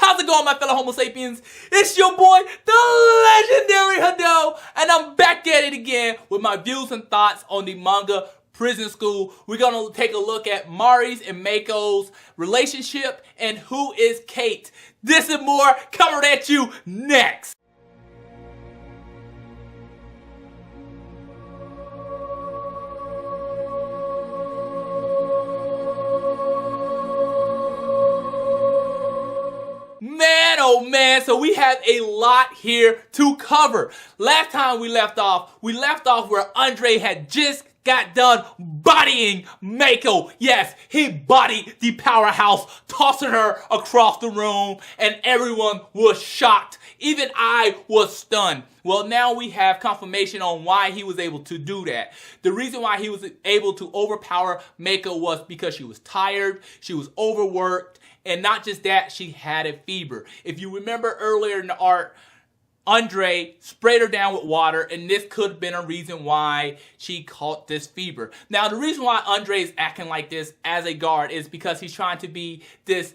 How's it going, my fellow Homo sapiens? It's your boy, the legendary Hadou, and I'm back at it again with my views and thoughts on the manga Prison School. We're gonna take a look at Mari's and Mako's relationship and who is Kate. This and more coming at you next. Man, oh man, so we have a lot here to cover. Last time we left off where Andre had just got done bodying Mako. Yes, he bodied the powerhouse, tossing her across the room, and everyone was shocked. Even I was stunned. Well, now we have confirmation on why he was able to do that. The reason why he was able to overpower Mako was because she was tired, she was overworked, and not just that, she had a fever. If you remember earlier in the arc, Andre sprayed her down with water, and this could have been a reason why she caught this fever. Now, the reason why Andre is acting like this as a guard is because he's trying to be this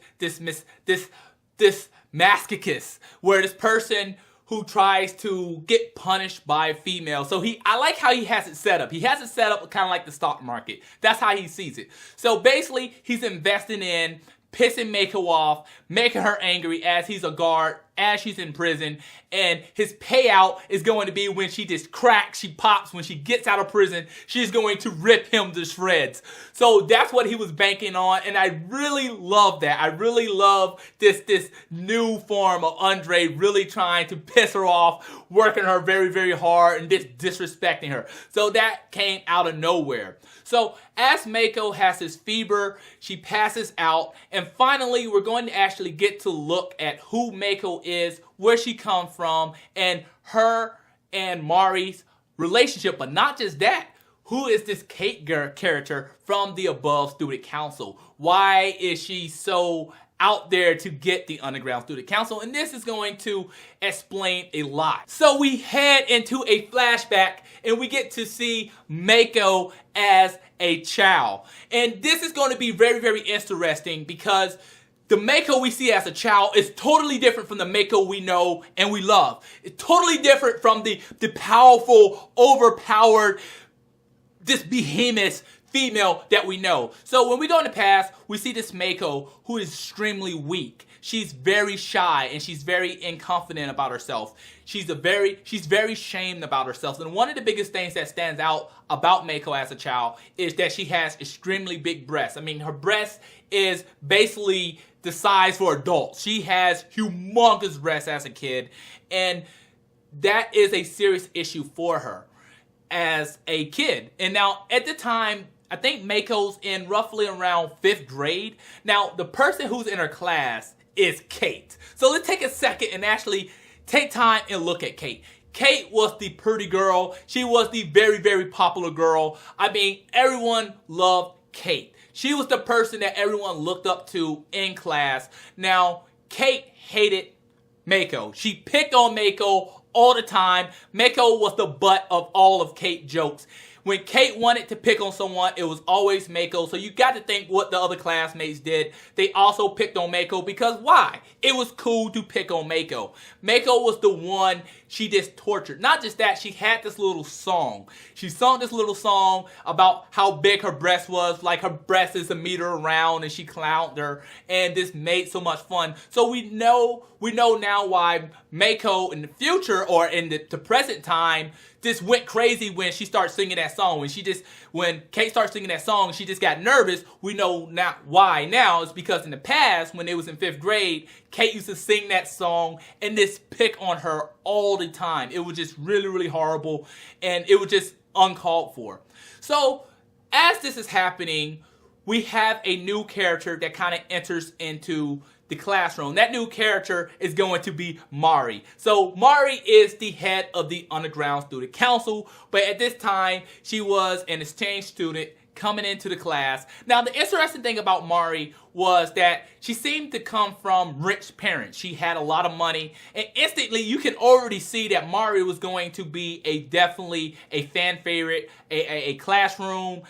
masochist, where this person who tries to get punished by a female. So I like how he has it set up. He has it set up kind of like the stock market. That's how he sees it. So basically, he's investing in pissing Mako off, making her angry as he's a guard, as she's in prison, and his payout is going to be when she just cracks, she pops, when she gets out of prison, she's going to rip him to shreds. So that's what he was banking on, and I really love that. I really love this new form of Andre really trying to piss her off, working her very, very hard, and disrespecting her. So that came out of nowhere. So as Mako has this fever, she passes out, and finally we're going to actually get to look at who Mako is, where she comes from, and her and Mari's relationship. But not just that, who is this Kate character from the above student council? Why is she so out there to get the underground student council? And this is going to explain a lot. So we head into a flashback and we get to see Mako as a child. And this is going to be very, very interesting because the Mako we see as a child is totally different from the Mako we know and we love. It's totally different from the powerful, overpowered, this behemoth female that we know. So when we go in the past, we see this Mako who is extremely weak. She's very shy and she's very inconfident about herself. She's very shamed about herself. And one of the biggest things that stands out about Mako as a child is that she has extremely big breasts. I mean, her breast is basically the size for adults. She has humongous breasts as a kid, and that is a serious issue for her as a kid. And now at the time, I think Mako's in roughly around 5th grade. Now, the person who's in her class is Kate. So let's take a second and actually take time and look at Kate. Kate was the pretty girl. She was the very, very popular girl. I mean, everyone loved Kate. She was the person that everyone looked up to in class. Now, Kate hated Mako. She picked on Mako all the time. Mako was the butt of all of Kate's jokes. When Kate wanted to pick on someone, it was always Mako. So you got to think what the other classmates did. They also picked on Mako because why? It was cool to pick on Mako. Mako was the one she just tortured. Not just that, she had this little song. She sung this little song about how big her breast was, like her breast is a meter around, and she clowned her, and this made so much fun. So we know now why Mako in the future or in the present time just went crazy when she started singing that song. When Kate started singing that song, she just got nervous. We know now why now. It's because in the past, when it was in 5th grade, Kate used to sing that song and just pick on her all the time. It was just really, really horrible, and it was just uncalled for. So as this is happening, we have a new character that kind of enters into the classroom. That new character is going to be Mari. So Mari is the head of the underground student council, but at this time she was an exchange student coming into the class. Now, the interesting thing about Mari was that she seemed to come from rich parents. She had a lot of money, and instantly you can already see that Mari was going to be definitely a fan favorite, a classroom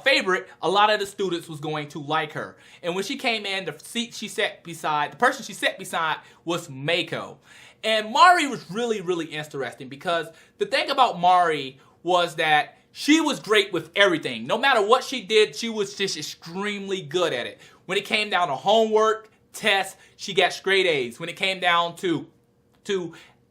favorite, a lot of the students was going to like her. And when she came in, the person she sat beside was Mako. And Mari was really, really interesting because the thing about Mari was that she was great with everything. No matter what she did, she was just extremely good at it. When it came down to homework, tests, she got straight A's. When it came down to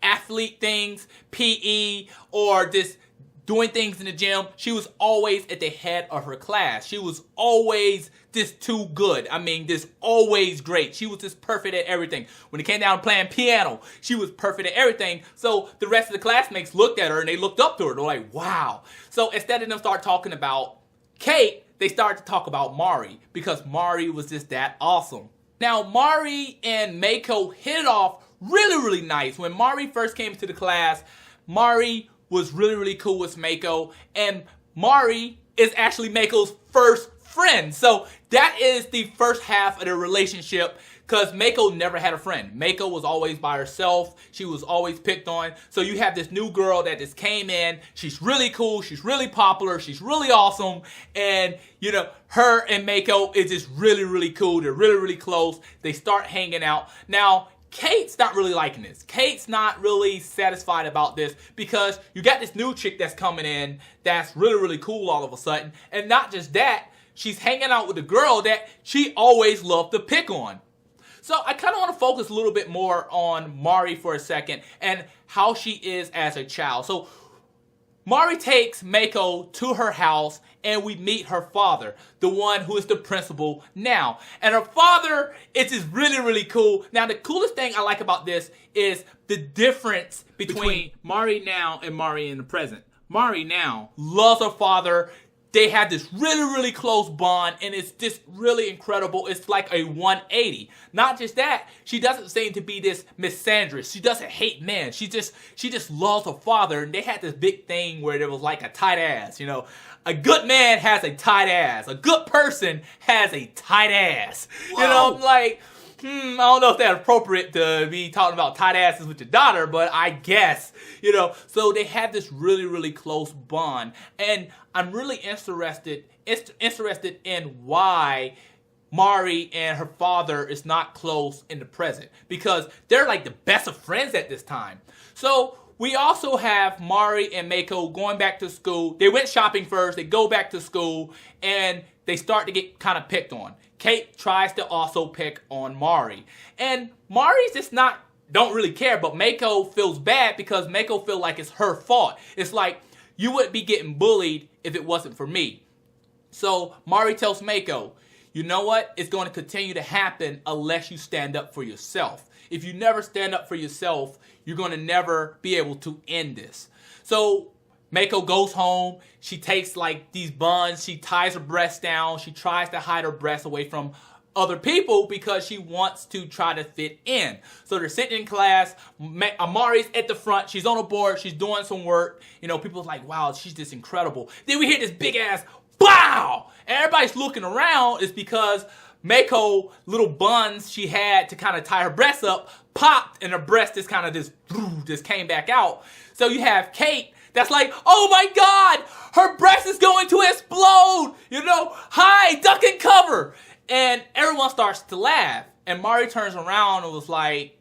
athlete things, PE, or just doing things in the gym, she was always at the head of her class. She was always just too good. I mean, just always great. She was just perfect at everything. When it came down to playing piano, she was perfect at everything. So the rest of the classmates looked at her and they looked up to her. They're like, wow. So instead of them start talking about Kate, they started to talk about Mari because Mari was just that awesome. Now, Mari and Mako hit it off really, really nice. When Mari first came to the class, Mari was really, really cool with Mako, and Mari is actually Mako's first friend. So that is the first half of the relationship because Mako never had a friend. Mako was always by herself. She was always picked on. So you have this new girl that just came in. She's really cool. She's really popular. She's really awesome. And, you know, her and Mako is just really, really cool. They're really, really close. They start hanging out. Now, Kate's not really liking this. Kate's not really satisfied about this because you got this new chick that's coming in that's really, really cool all of a sudden. And not just that, she's hanging out with a girl that she always loved to pick on. So I kind of want to focus a little bit more on Mari for a second and how she is as a child. So Mari takes Mako to her house and we meet her father, the one who is the principal now. And her father is just really, really cool. Now, the coolest thing I like about this is the difference between Mari now and Mari in the present. Mari now loves her father. They have this really, really close bond, and it's just really incredible. It's like a 180. Not just that, she doesn't seem to be this misandrous. She doesn't hate men. She just loves her father, and they had this big thing where there was like a tight ass, you know. A good man has a tight ass. A good person has a tight ass. Whoa. You know, I'm like, I don't know if that's appropriate to be talking about tight asses with your daughter, but I guess, you know. So they have this really, really close bond. And I'm really interested in why Mari and her father is not close in the present. Because they're like the best of friends at this time. So we also have Mari and Mako going back to school. They went shopping first. They go back to school. And they start to get kind of picked on. Kate tries to also pick on Mari. And Mari's just don't really care, but Mako feels bad because Mako feels like it's her fault. It's like, you wouldn't be getting bullied if it wasn't for me. So Mari tells Mako, you know what? It's going to continue to happen unless you stand up for yourself. If you never stand up for yourself, you're going to never be able to end this. So Mako goes home. She takes like these buns. She ties her breasts down. She tries to hide her breasts away from other people because she wants to try to fit in. So they're sitting in class. Amari's at the front. She's on a board. She's doing some work. You know, people's like, wow, she's just incredible. Then we hear this big ass, wow! And everybody's looking around. It's because Mako, little buns she had to kind of tie her breasts up, popped, and her breast just kind of just came back out. So you have Kate that's like, oh my God, her breast is going to explode. You know, hide, duck and cover. And everyone starts to laugh. And Mari turns around and was like,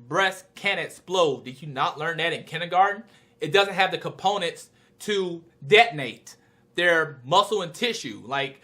breast can explode. Did you not learn that in kindergarten? It doesn't have the components to detonate. They're muscle and tissue. Like,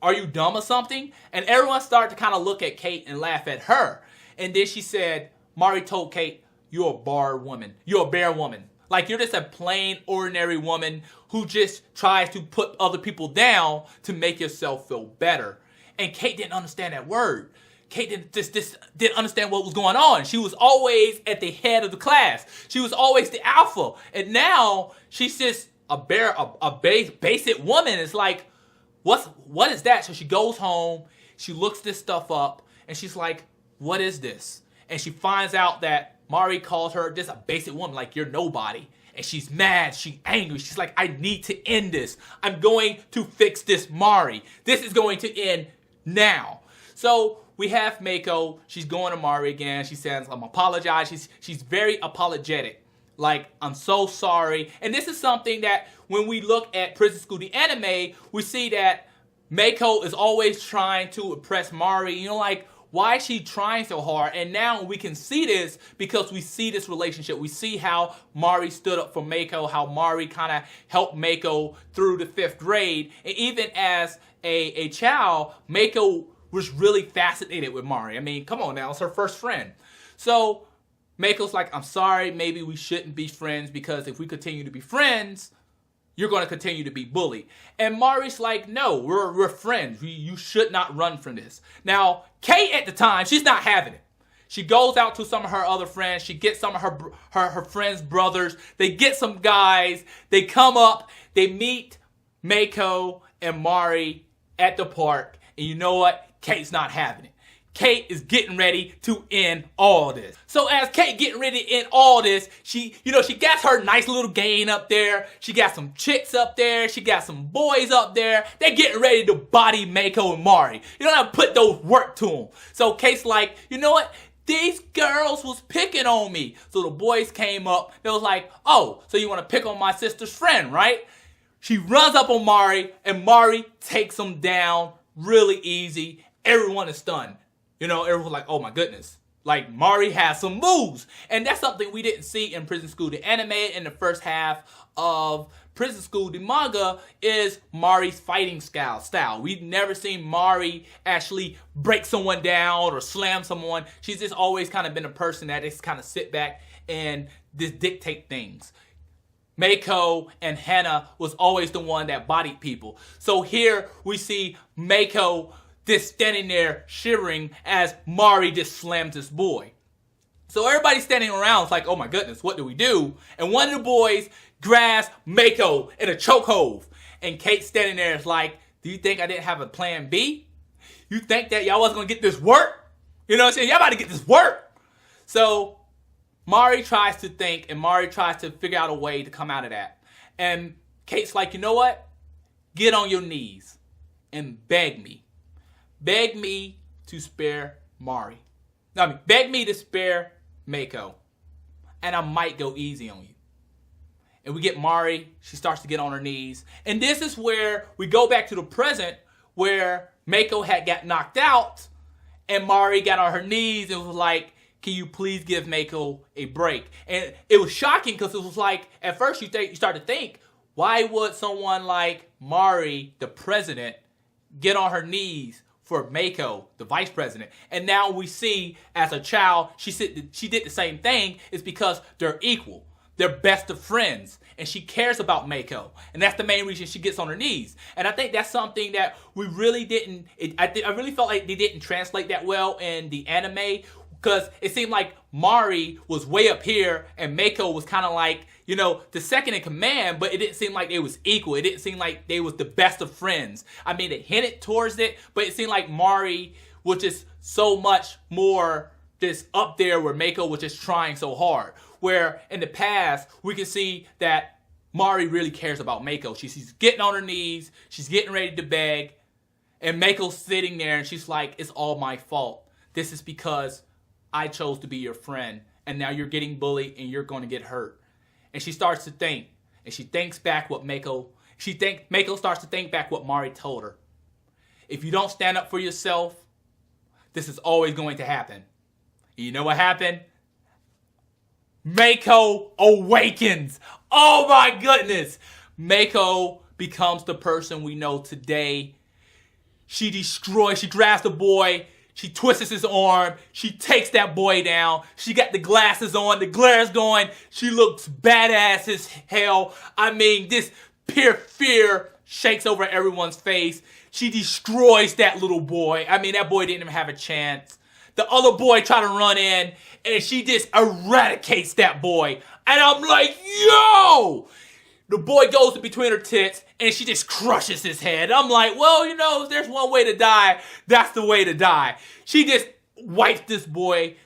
are you dumb or something? And everyone started to kind of look at Kate and laugh at her. And then she said, Mari told Kate, you're a barred woman. You're a bare woman. Like, you're just a plain, ordinary woman who just tries to put other people down to make yourself feel better. And Kate didn't understand that word. Kate didn't understand what was going on. She was always at the head of the class. She was always the alpha. And now she's just a basic woman. It's like, what is that? So she goes home, she looks this stuff up, and she's like, what is this? And she finds out that Mari calls her just a basic woman, like you're nobody. And she's mad, she's angry. She's like, I need to end this. I'm going to fix this, Mari. This is going to end now. So we have Mako. She's going to Mari again. She says, I'm apologize. She's very apologetic. Like, I'm so sorry. And this is something that when we look at Prison School, the anime, we see that Meiko is always trying to impress Mari. You know, like, why is she trying so hard? And now we can see this because we see this relationship. We see how Mari stood up for Meiko, how Mari kind of helped Meiko through the 5th grade. And even as a child, Meiko was really fascinated with Mari. I mean, come on now, it's her first friend. So Meiko's like, I'm sorry, maybe we shouldn't be friends, because if we continue to be friends, you're going to continue to be bullied. And Mari's like, no, we're friends. You should not run from this. Now, Kate at the time, she's not having it. She goes out to some of her other friends. She gets some of her friends' brothers. They get some guys. They come up. They meet Meiko and Mari at the park. And you know what? Kate's not having it. Kate is getting ready to end all this. So as Kate getting ready to end all this, she got her nice little gang up there. She got some chicks up there. She got some boys up there. They're getting ready to body Meiko and Mari. You don't have to put those work to them. So Kate's like, you know what? These girls was picking on me. So the boys came up. They was like, oh, so you want to pick on my sister's friend, right? She runs up on Mari, and Mari takes them down really easy. Everyone is stunned. You know, everyone's like, oh my goodness. Like, Mari has some moves. And that's something we didn't see in Prison School. The anime in the first half of Prison School, the manga, is Mari's fighting style. We've never seen Mari actually break someone down or slam someone. She's just always kind of been a person that just kind of sit back and just dictate things. Meiko and Hana was always the one that bodied people. So here we see Meiko just standing there shivering as Mari just slams this boy. So everybody's standing around. It's like, oh my goodness, what do we do? And one of the boys grabs Meiko in a chokehold. And Kate's standing there is like, do you think I didn't have a plan B? You think that y'all wasn't going to get this work? You know what I'm saying? Y'all about to get this work. So Mari tries to think, and Mari tries to figure out a way to come out of that. And Kate's like, you know what? Get on your knees and beg me. Beg me to spare Mari. Beg me to spare Meiko. And I might go easy on you. And we get Mari. She starts to get on her knees. And this is where we go back to the present, where Meiko had got knocked out. And Mari got on her knees and was like, can you please give Meiko a break? And it was shocking because it was like, at first you start to think, why would someone like Mari, the president, get on her knees for Meiko, the vice president? And now we see, as a child, she did the same thing. It's because they're equal. They're best of friends. And she cares about Meiko. And that's the main reason she gets on her knees. And I think that's something that we really didn't... I really felt like they didn't translate that well in the anime. Because it seemed like Mari was way up here and Meiko was kind of like, you know, the second in command, but it didn't seem like they was equal. It didn't seem like they was the best of friends. I mean, it hinted towards it, but it seemed like Mari was just so much more just up there where Meiko was just trying so hard. Where in the past, we can see that Mari really cares about Meiko. She's getting on her knees, she's getting ready to beg, and Meiko's sitting there and she's like, it's all my fault. This is because I chose to be your friend, and now you're getting bullied and you're going to get hurt. And she starts to think, and she thinks back what Meiko starts to think back what Mari told her. If you don't stand up for yourself, this is always going to happen. And you know what happened? Meiko awakens. Oh my goodness. Meiko becomes the person we know today. She grabs the boy. She twists his arm. She takes that boy down. She got the glasses on. The glare's going. She looks badass as hell. I mean, this pure fear shakes over everyone's face. She destroys that little boy. I mean, that boy didn't even have a chance. The other boy tried to run in, and she just eradicates that boy. And I'm like, yo! The boy goes in between her tits, and she just crushes his head. I'm like, well, you know, if there's one way to die, that's the way to die. She just wipes this boy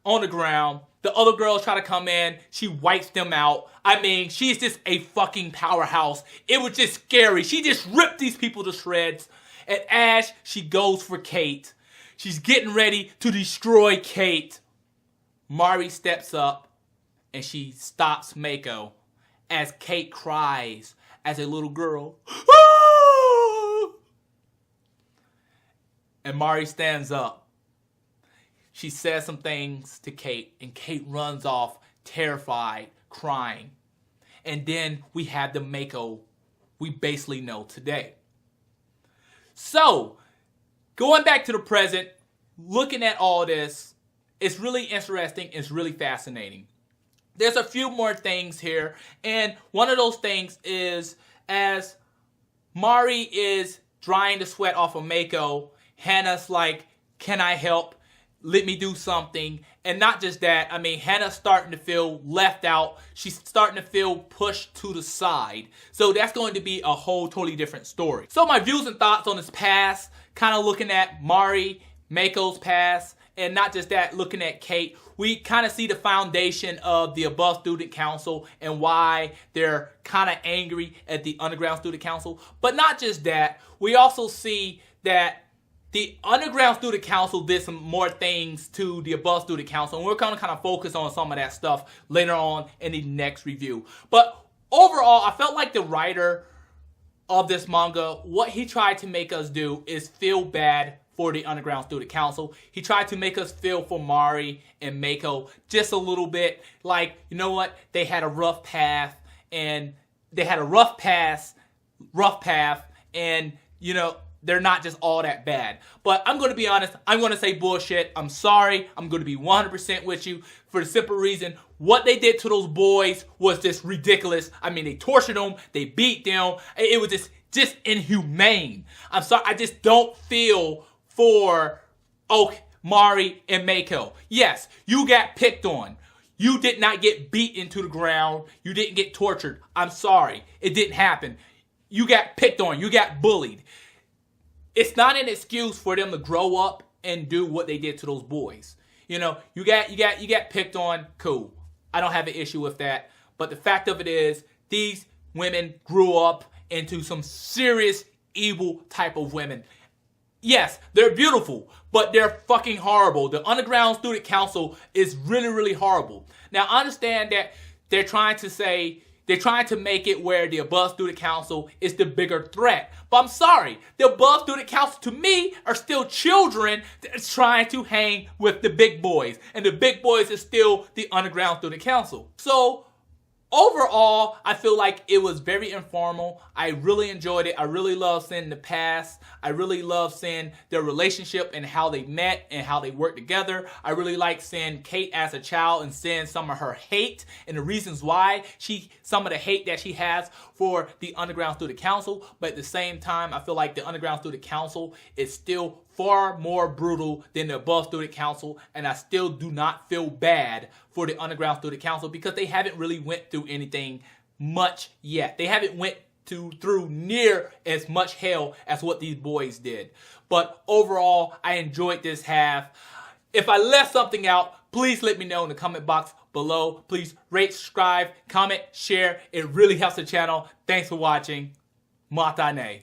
on the ground. The other girls try to come in. She wipes them out. I mean, she's just a fucking powerhouse. It was just scary. She just ripped these people to shreds. And as she goes for Kate, she's getting ready to destroy Kate. Mari steps up and she stops Mako as Kate cries as a little girl. And Mari stands up. She says some things to Kate, and Kate runs off, terrified, crying. And then we have the Mako we basically know today. So, going back to the present, looking at all this, it's really interesting, it's really fascinating. There's a few more things here, and one of those things is as Mari is drying the sweat off of Mako, Hannah's like, can I help? Let me do something. And not just that, I mean, Hannah's starting to feel left out. She's starting to feel pushed to the side. So that's going to be a whole totally different story. So my views and thoughts on this past, kind of looking at Mari, Mako's past, and not just that, looking at Kate, we kind of see the foundation of the above student council and why they're kind of angry at the underground student council. But not just that, we also see that the underground student council did some more things to the above student council, and we're going to kind of focus on some of that stuff later on in the next review. But overall, I felt like the writer of this manga, what he tried to make us do is feel bad for the underground student council. He tried to make us feel for Mari and Mako just a little bit. Like, you know what? They had a rough path, and they had a rough path, and, you know, they're not just all that bad. But I'm going to be honest, I'm going to say bullshit. I'm sorry. I'm going to be 100% with you for the simple reason what they did to those boys was just ridiculous. I mean, they tortured them. They beat them. It was just inhumane. I'm sorry. I just don't feel for Mari and Mako. Yes, you got picked on. You did not get beaten to the ground. You didn't get tortured. I'm sorry. It didn't happen. You got picked on. You got bullied. It's not an excuse for them to grow up and do what they did to those boys. You know, you got picked on, cool. I don't have an issue with that. But the fact of it is, these women grew up into some serious evil type of women. Yes, they're beautiful, but they're fucking horrible. The underground student council is really, really horrible. Now, I understand that they're trying to make it where the above student council is the bigger threat. But I'm sorry, the above student council to me are still children that's trying to hang with the big boys. And the big boys is still the underground student council. So overall, I feel like it was very informal. I really enjoyed it. I really love seeing the past. I really love seeing their relationship and how they met and how they worked together. I really like seeing Kate as a child and seeing some of her hate and the reasons why some of the hate that she has for the underground student council. But at the same time, I feel like the underground student council is still far more brutal than the above student council, and I still do not feel bad for the underground student council because they haven't really went through anything much yet. They haven't went through near as much hell as what these boys did. But overall, I enjoyed this half. If I left something out, please let me know in the comment box below. Please rate, subscribe, comment, share. It really helps the channel. Thanks for watching. Matane.